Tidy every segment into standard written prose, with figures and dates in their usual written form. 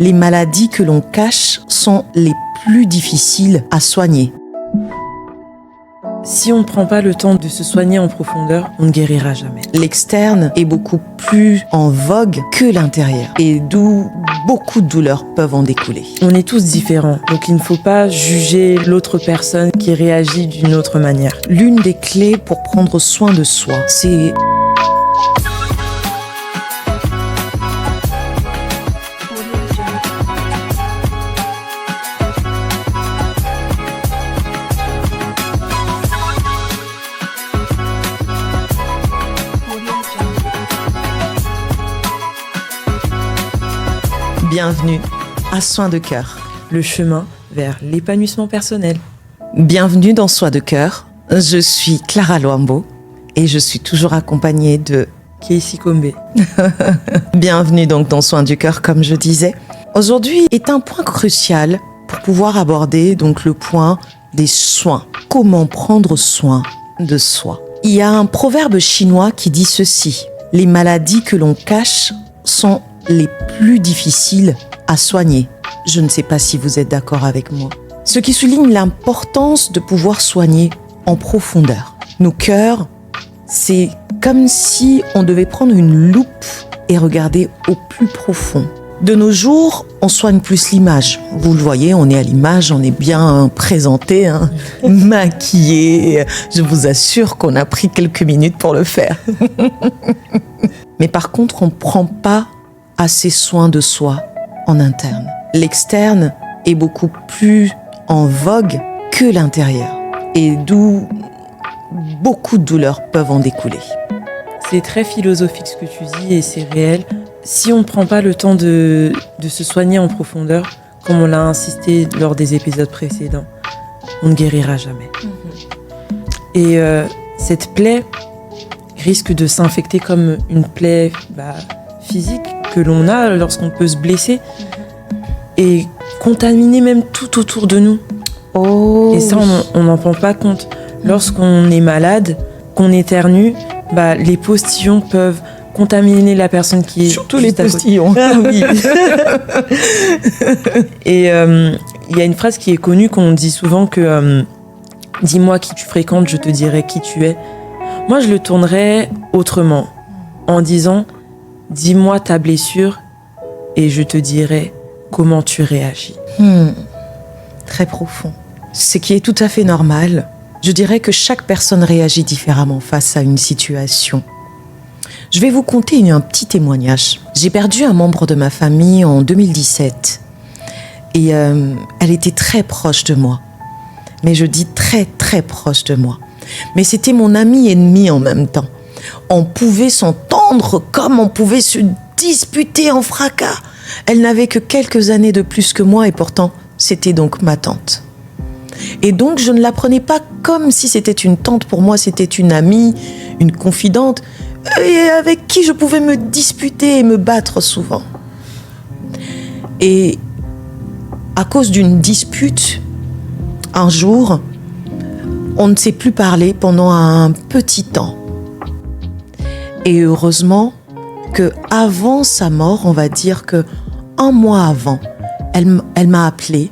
Les maladies que l'on cache sont les plus difficiles à soigner. Si on ne prend pas le temps de se soigner en profondeur, on ne guérira jamais. L'externe est beaucoup plus en vogue que l'intérieur, et d'où beaucoup de douleurs peuvent en découler. On est tous différents, donc il ne faut pas juger l'autre personne qui réagit d'une autre manière. L'une des clés pour prendre soin de soi, c'est bienvenue à Soin de Cœur. Le chemin vers l'épanouissement personnel. Bienvenue dans Soin de Cœur. Je suis Clara Loambo et je suis toujours accompagnée de Casey Kombe. Bienvenue donc dans Soin du Cœur, comme je disais. Aujourd'hui est un point crucial pour pouvoir aborder donc le point des soins. Comment prendre soin de soi. Il y a un proverbe chinois qui dit ceci: les maladies que l'on cache sont les plus difficiles à soigner. Je ne sais pas si vous êtes d'accord avec moi. Ce qui souligne l'importance de pouvoir soigner en profondeur. Nos cœurs, c'est comme si on devait prendre une loupe et regarder au plus profond. De nos jours, on soigne plus l'image. Vous le voyez, on est à l'image, on est bien présenté, maquillé. Je vous assure qu'on a pris quelques minutes pour le faire. Mais par contre, on ne prend pas assez soin de soi en interne. L'externe est beaucoup plus en vogue que l'intérieur, et d'où beaucoup de douleurs peuvent en découler. C'est très philosophique ce que tu dis et c'est réel. Si on ne prend pas le temps de se soigner en profondeur, comme on l'a insisté lors des épisodes précédents, on ne guérira jamais. Et cette plaie risque de s'infecter comme une plaie physique que l'on a lorsqu'on peut se blesser et contaminer même tout autour de nous. Oh. Et ça, on n'en prend pas compte. Lorsqu'on est malade, qu'on éternue, les postillons peuvent contaminer la personne qui est surtout les postillons. Ah oui. Et il y a une phrase qui est connue qu'on dit souvent que dis-moi qui tu fréquentes, je te dirai qui tu es. Moi, je le tournerais autrement en disant dis-moi ta blessure et je te dirai comment tu réagis. Très profond. Ce qui est tout à fait normal. Je dirais que chaque personne réagit différemment face à une situation. Je vais vous conter un petit témoignage. J'ai perdu un membre de ma famille en 2017 et elle était très proche de moi. Mais je dis très très proche de moi. Mais c'était mon ami ennemi en même temps. On pouvait s'entendre comme on pouvait se disputer en fracas. Elle n'avait que quelques années de plus que moi et pourtant, c'était donc ma tante. Et donc, je ne la prenais pas comme si c'était une tante. Pour moi, c'était une amie, une confidente, et avec qui je pouvais me disputer et me battre souvent. Et à cause d'une dispute, un jour, on ne s'est plus parlé pendant un petit temps. Et heureusement que avant sa mort, on va dire que un mois avant, elle m'a appelé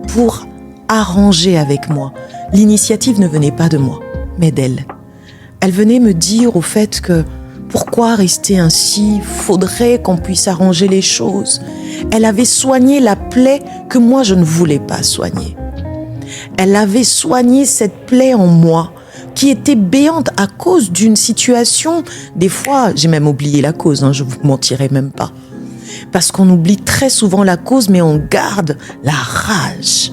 pour arranger avec moi. L'initiative ne venait pas de moi, mais d'elle. Elle venait me dire au fait que pourquoi rester ainsi, faudrait qu'on puisse arranger les choses. Elle avait soigné la plaie que moi je ne voulais pas soigner. Elle avait soigné cette plaie en moi qui était béante à cause d'une situation. Des fois, j'ai même oublié la cause, je vous mentirai même pas. Parce qu'on oublie très souvent la cause, mais on garde la rage.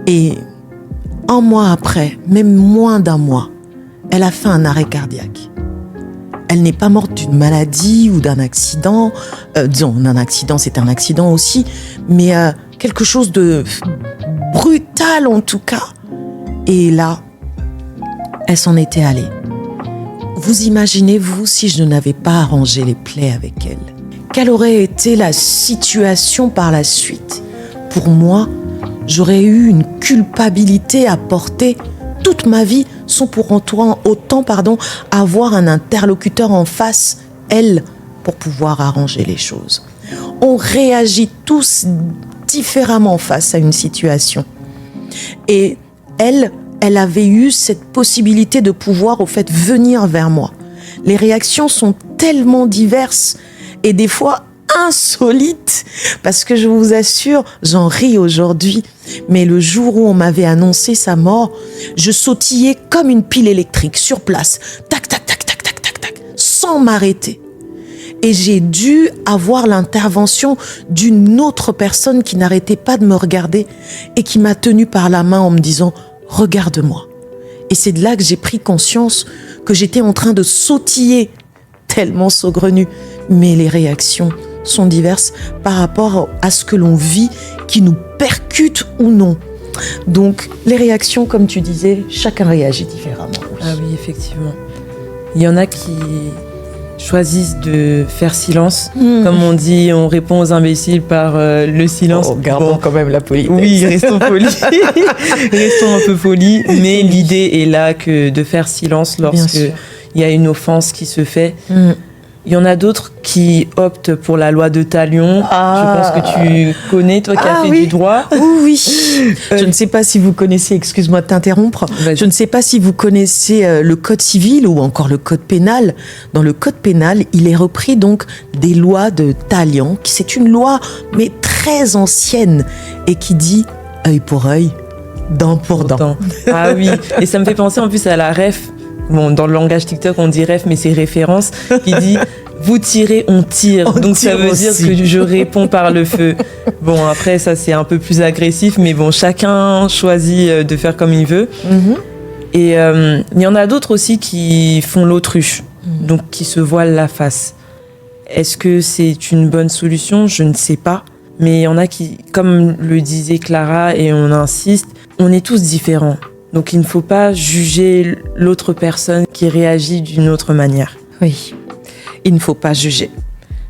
Et un mois après, même moins d'un mois, elle a fait un arrêt cardiaque. Elle n'est pas morte d'une maladie ou d'un accident. Disons, un accident, c'est un accident aussi, mais quelque chose de brutal en tout cas. Et là, elle s'en était allée. Vous imaginez, vous, si je n'avais pas arrangé les plaies avec elle, quelle aurait été la situation par la suite? Pour moi, j'aurais eu une culpabilité à porter toute ma vie sans pour autant avoir un interlocuteur en face, elle, pour pouvoir arranger les choses. On réagit tous différemment face à une situation. Et elle avait eu cette possibilité de pouvoir, au fait, venir vers moi. Les réactions sont tellement diverses et des fois insolites, parce que je vous assure, j'en ris aujourd'hui, mais le jour où on m'avait annoncé sa mort, je sautillais comme une pile électrique sur place, tac, tac, tac, tac, tac, tac, tac, sans m'arrêter. Et j'ai dû avoir l'intervention d'une autre personne qui n'arrêtait pas de me regarder et qui m'a tenue par la main en me disant « Regarde-moi ». Et c'est de là que j'ai pris conscience que j'étais en train de sautiller, tellement saugrenu. Mais les réactions sont diverses par rapport à ce que l'on vit, qui nous percute ou non. Donc, les réactions, comme tu disais, chacun réagit différemment. Ah oui, effectivement. Il y en a qui choisissent de faire silence. Comme on dit, on répond aux imbéciles par le silence. Gardons quand même la politesse. Oui, restons polis. Restons un peu polis. Mais l'idée est là que de faire silence lorsque il y a une offense qui se fait. Il y en a d'autres qui optent pour la loi de Talion. Je pense que tu connais, toi qui as fait du droit. Oui. Je ne sais pas si vous connaissez, excuse-moi de t'interrompre, je ne sais pas si vous connaissez le code civil ou encore le code pénal. Dans le code pénal, il est repris donc des lois de Talion, qui c'est une loi mais très ancienne et qui dit œil pour œil, dent pour dent. Ah oui, et ça me fait penser en plus à la ref. Bon, dans le langage TikTok, on dit ref, mais c'est référence, qui dit « vous tirez, on tire ». Donc ça veut dire que je réponds par le feu. Bon, après, ça, c'est un peu plus agressif, mais bon, chacun choisit de faire comme il veut. Et il y en a d'autres aussi qui font l'autruche, donc qui se voilent la face. Est-ce que c'est une bonne solution ? Je ne sais pas. Mais il y en a qui, comme le disait Clara, et on insiste, on est tous différents. Donc il ne faut pas juger l'autre personne qui réagit d'une autre manière. Oui, il ne faut pas juger.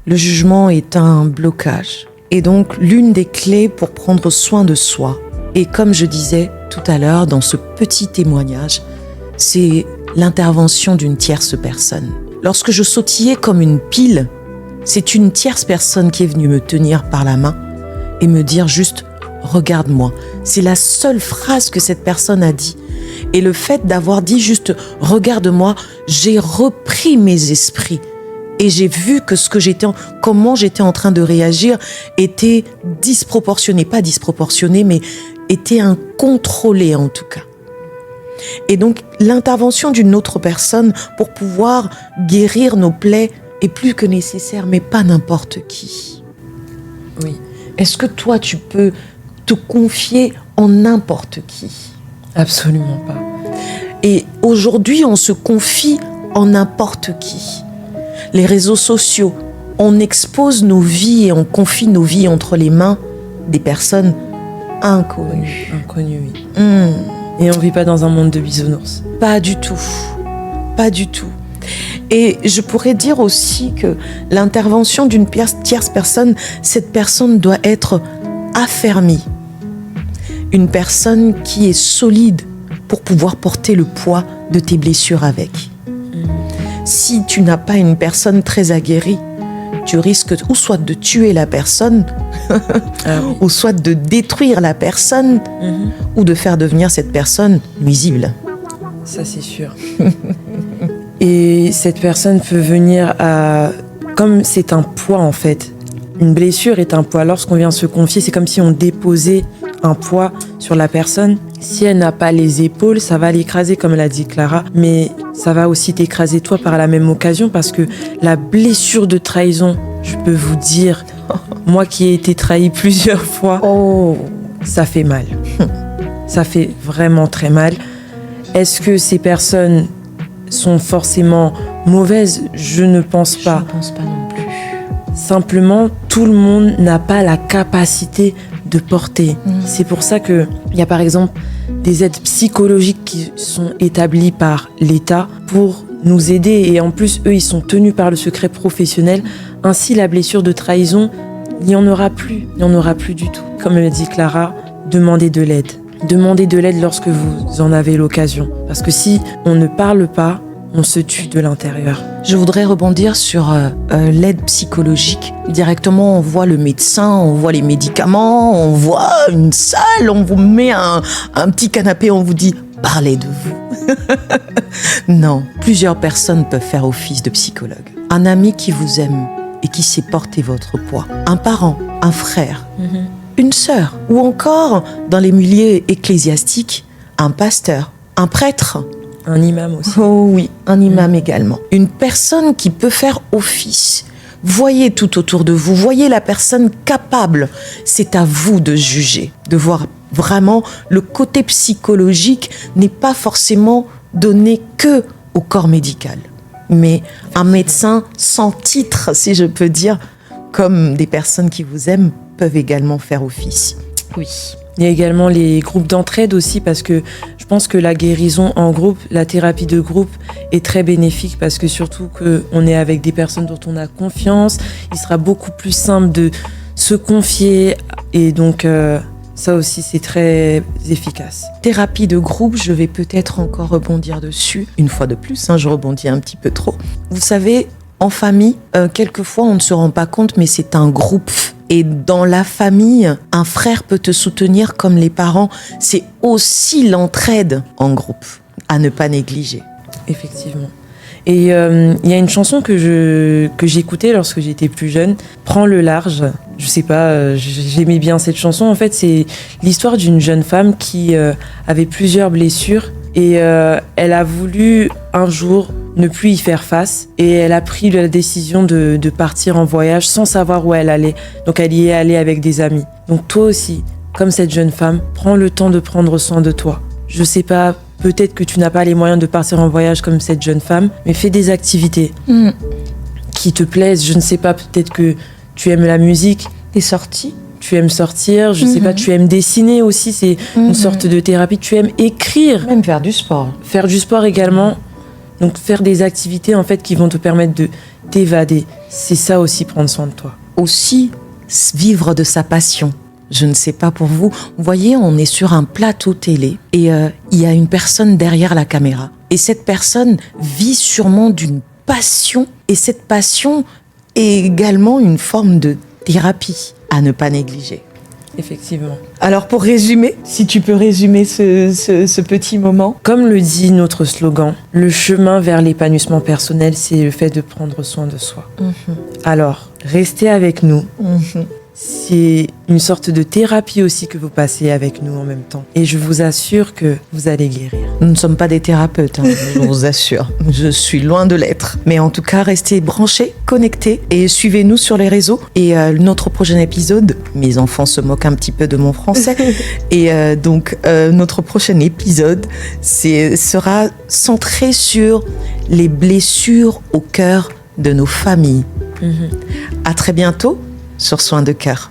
Le jugement est un blocage. Et donc l'une des clés pour prendre soin de soi, et comme je disais tout à l'heure dans ce petit témoignage, c'est l'intervention d'une tierce personne. Lorsque je sautillais comme une pile, c'est une tierce personne qui est venue me tenir par la main et me dire juste « regarde-moi ». C'est la seule phrase que cette personne a dit. Et le fait d'avoir dit juste « regarde-moi », j'ai repris mes esprits. Et j'ai vu que comment j'étais en train de réagir était disproportionné. Pas disproportionné, mais était incontrôlé en tout cas. Et donc, l'intervention d'une autre personne pour pouvoir guérir nos plaies est plus que nécessaire, mais pas n'importe qui. Oui. Est-ce que toi, tu peux te confier en n'importe qui ? Absolument pas. Et aujourd'hui, on se confie en n'importe qui. Les réseaux sociaux, on expose nos vies et on confie nos vies entre les mains des personnes inconnues. Inconnues, oui. Et on vit pas dans un monde de bisounours. Pas du tout. Pas du tout. Et je pourrais dire aussi que l'intervention d'une tierce personne, cette personne doit être affermie. Une personne qui est solide pour pouvoir porter le poids de tes blessures avec. Si tu n'as pas une personne très aguerrie, tu risques ou soit de tuer la personne, ou soit de détruire la personne, ou de faire devenir cette personne nuisible. Ça, c'est sûr. Et cette personne peut venir à... Comme c'est un poids, en fait. Une blessure est un poids. Lorsqu'on vient se confier, c'est comme si on déposait un poids sur la personne. Si elle n'a pas les épaules, ça va l'écraser, comme l'a dit Clara. Mais ça va aussi t'écraser toi par la même occasion, parce que la blessure de trahison, je peux vous dire, moi qui ai été trahi plusieurs fois, ça fait mal. Ça fait vraiment très mal. Est-ce que ces personnes sont forcément mauvaises ? Je ne pense pas. Je ne pense pas non plus. Simplement, tout le monde n'a pas la capacité de porter. C'est pour ça qu'il y a par exemple des aides psychologiques qui sont établies par l'État pour nous aider. Et en plus, eux, ils sont tenus par le secret professionnel. Ainsi, la blessure de trahison, il n'y en aura plus. Il n'y en aura plus du tout. Comme l'a dit Clara, demandez de l'aide. Demandez de l'aide lorsque vous en avez l'occasion. Parce que si on ne parle pas, on se tue de l'intérieur. Je voudrais rebondir sur l'aide psychologique. Directement, on voit le médecin, on voit les médicaments, on voit une salle, on vous met un petit canapé, on vous dit « parlez de vous ». Non, plusieurs personnes peuvent faire office de psychologue. Un ami qui vous aime et qui sait porter votre poids. Un parent, un frère, une sœur. Ou encore, dans les milieux ecclésiastiques, un pasteur, un prêtre. Un imam aussi. Oh oui, un imam également. Une personne qui peut faire office. Voyez tout autour de vous, voyez la personne capable. C'est à vous de juger, de voir vraiment le côté psychologique n'est pas forcément donné que au corps médical. Mais un médecin sans titre, si je peux dire, comme des personnes qui vous aiment, peuvent également faire office. Oui. Il y a également les groupes d'entraide aussi, parce que je pense que la guérison en groupe, la thérapie de groupe est très bénéfique, parce que surtout qu'on est avec des personnes dont on a confiance, il sera beaucoup plus simple de se confier, et donc ça aussi c'est très efficace. Thérapie de groupe, je vais peut-être encore rebondir dessus, une fois de plus, je rebondis un petit peu trop. Vous savez, en famille, quelquefois on ne se rend pas compte, mais c'est un groupe. Et dans la famille, un frère peut te soutenir comme les parents. C'est aussi l'entraide en groupe, à ne pas négliger. Effectivement. Et il y a une chanson que j'écoutais lorsque j'étais plus jeune, Prends le large. Je sais pas, j'aimais bien cette chanson. En fait, c'est l'histoire d'une jeune femme qui avait plusieurs blessures et elle a voulu un jour ne plus y faire face et elle a pris la décision de partir en voyage sans savoir où elle allait. Donc elle y est allée avec des amis. Donc toi aussi, comme cette jeune femme, prends le temps de prendre soin de toi. Je sais pas, peut-être que tu n'as pas les moyens de partir en voyage comme cette jeune femme, mais fais des activités qui te plaisent. Je ne sais pas, peut-être que tu aimes la musique. Des sorties. Tu aimes sortir, je sais pas, tu aimes dessiner aussi, c'est une sorte de thérapie. Tu aimes écrire. Même faire du sport. Faire du sport également. Donc faire des activités en fait qui vont te permettre de t'évader. C'est ça aussi, prendre soin de toi. Aussi, vivre de sa passion. Je ne sais pas pour vous. Vous voyez, on est sur un plateau télé et il y a une personne derrière la caméra. Et cette personne vit sûrement d'une passion. Et cette passion est également une forme de thérapie à ne pas négliger. Effectivement. Alors pour résumer, si tu peux résumer ce petit moment. Comme le dit notre slogan, le chemin vers l'épanouissement personnel, c'est le fait de prendre soin de soi. Alors, restez avec nous. C'est une sorte de thérapie aussi que vous passez avec nous en même temps. Et je vous assure que vous allez guérir. Nous ne sommes pas des thérapeutes, je vous assure. Je suis loin de l'être. Mais en tout cas, restez branchés, connectés et suivez-nous sur les réseaux. Et notre prochain épisode, mes enfants se moquent un petit peu de mon français. Et donc, notre prochain épisode sera centré sur les blessures au cœur de nos familles. À très bientôt sur Soins de cœur.